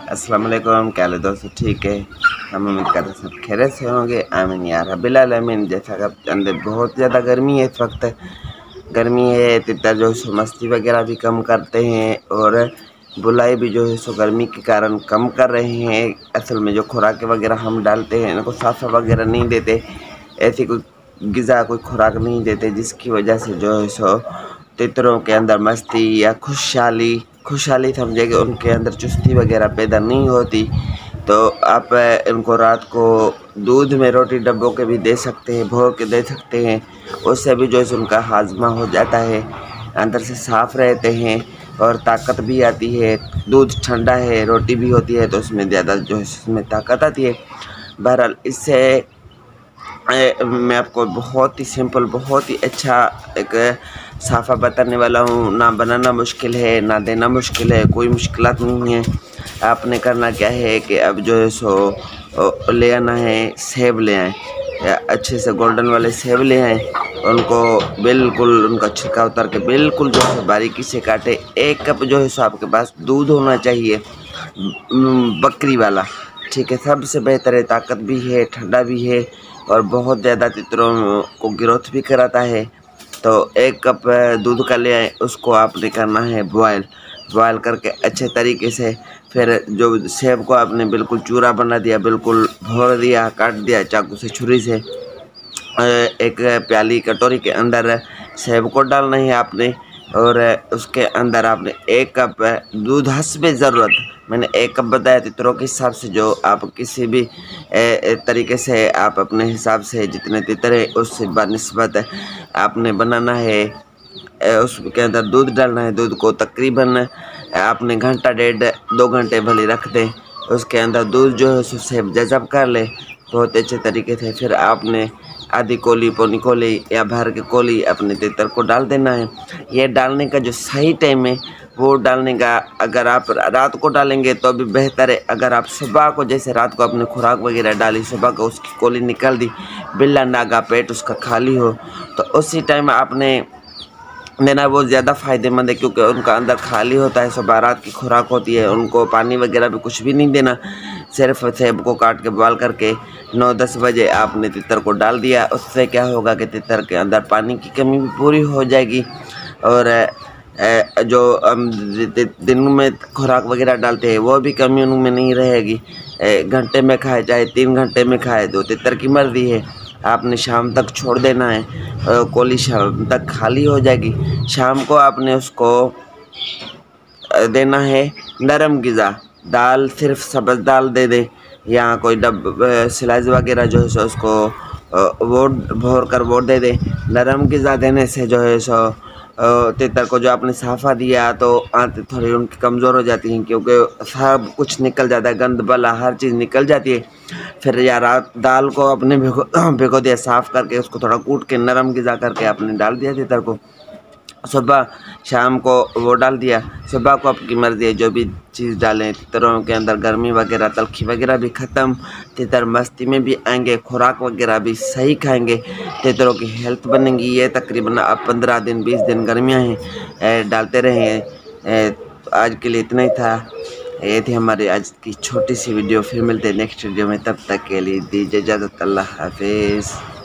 अस्सलाम वालेकुम। क्या हाल है दोस्तों? ठीक है, हम उम्मीद करते हैं सब खैरियत से होंगे। आमीन या रब्बिल आलमीन। जैसा कि अंदर बहुत ज़्यादा गर्मी है इस वक्त, गर्मी है। तितर जो है सो मस्ती वगैरह भी कम करते हैं और बुलाई भी जो है सो गर्मी के कारण कम कर रहे हैं। असल में जो खुराक वगैरह हम डालते हैं इनको साफ़ा वगैरह नहीं देते, ऐसी कोई ग़िज़ा कोई खुराक नहीं देते, जिसकी वजह से जो है सो तितरों के अंदर मस्ती या खुशहाली समझे कि उनके अंदर चुस्ती वगैरह पैदा नहीं होती। तो आप इनको रात को दूध में रोटी डब्बों के भी दे सकते हैं, भोर के दे सकते हैं। उससे भी जो है उनका हाजमा हो जाता है, अंदर से साफ़ रहते हैं और ताकत भी आती है। दूध ठंडा है, रोटी भी होती है तो उसमें ज़्यादा जो है उसमें ताकत आती है। बहरहाल इससे मैं आपको बहुत ही सिंपल, बहुत ही अच्छा एक साफ़ा बताने वाला हूँ। ना बनाना मुश्किल है, ना देना मुश्किल है, कोई मुश्किलात नहीं है। आपने करना क्या है कि अब जो है सो ले आना है, सेब ले आएँ, अच्छे से गोल्डन वाले सेब ले आएँ। उनको बिल्कुल उनका छिलका उतार के बिल्कुल जो है बारीकी से काटे। 1 कप जो है सो आपके पास दूध होना चाहिए, बकरी वाला, ठीक है। सबसे बेहतर है, ताकत भी है, ठंडा भी है और बहुत ज़्यादा तितरों को ग्रोथ भी कराता है। तो 1 कप दूध का ले आए, उसको आपने करना है बॉयल करके अच्छे तरीके से। फिर जो सेब को आपने बिल्कुल चूरा बना दिया, बिल्कुल भोर दिया, काट दिया चाकू से, छुरी से। एक प्याली कटोरी के अंदर सेब को डालना है आपने और उसके अंदर आपने 1 कप दूध हस्बे ज़रूरत, मैंने 1 कप बताया तितरों के हिसाब से। जो आप किसी भी तरीके से आप अपने हिसाब से जितने तितर है उससे बनिस्बत आपने बनाना है। उसके अंदर दूध डालना है। दूध को तकरीबन आपने घंटा डेढ़ 2 घंटे भले रख दें। उसके अंदर दूध जो है उससे जज़ब कर ले बहुत अच्छे तरीके से। फिर आपने आधी कोली, पौनी कोली या भर के कोली अपने तितर को डाल देना है। ये डालने का जो सही टाइम है वो डालने का, अगर आप रात को डालेंगे तो भी बेहतर है। अगर आप सुबह को, जैसे रात को आपने खुराक वगैरह डाली, सुबह को उसकी कोली निकल दी, बिल्ला नागा पेट उसका खाली हो, तो उसी टाइम आपने देना वो ज़्यादा फ़ायदेमंद है, क्योंकि उनका अंदर खाली होता है, सुबह रात की खुराक होती है। उनको पानी वगैरह भी कुछ भी नहीं देना, सिर्फ सेब को काट के बॉयल करके 9-10 बजे आपने तितर को डाल दिया। उससे क्या होगा कि तितर के अंदर पानी की कमी भी पूरी हो जाएगी और जो दिन में खुराक वगैरह डालते हैं वो भी कमी उनमें नहीं रहेगी। घंटे में खाए चाहे 3 घंटे में खाए, तो तितर की मर्ज़ी है। आपने शाम तक छोड़ देना है, कोली शाम तक खाली हो जाएगी। शाम को आपने उसको देना है नरम ग़िज़ा, दाल, सिर्फ सब्ज़ दाल दे दे या कोई स्लाइस वगैरह जो है सो उसको वो भोर कर वो दे दे। नरम ग़िज़ा देने से जो है सो तितर को जो आपने साफ़ा दिया तो आंतें थोड़ी उनकी कमज़ोर हो जाती हैं, क्योंकि सब कुछ निकल जाता है, गंद बला हर चीज़ निकल जाती है। फिर या रात दाल को आपने भिगो दिया, साफ़ करके उसको थोड़ा कूट के नरम ग़िज़ा करके आपने डाल दिया तितर को। सुबह शाम को वो डाल दिया। सुबह को आपकी मर्ज़ी है जो भी चीज़ डालें। तितरों के अंदर गर्मी वगैरह, तलखी वगैरह भी ख़त्म, तितर मस्ती में भी आएंगे, खुराक वगैरह भी सही खाएंगे, तितरों की हेल्थ बनेगी। ये तकरीबन अब 15 दिन 20 दिन गर्मियाँ हैं, डालते रहें। आज के लिए इतना ही था। ये थी हमारी आज की छोटी सी वीडियो। फिर मिलते हैं नेक्स्ट वीडियो में, तब तक के लिए दीजिए इजाज़त। अल्लाह हाफिज़।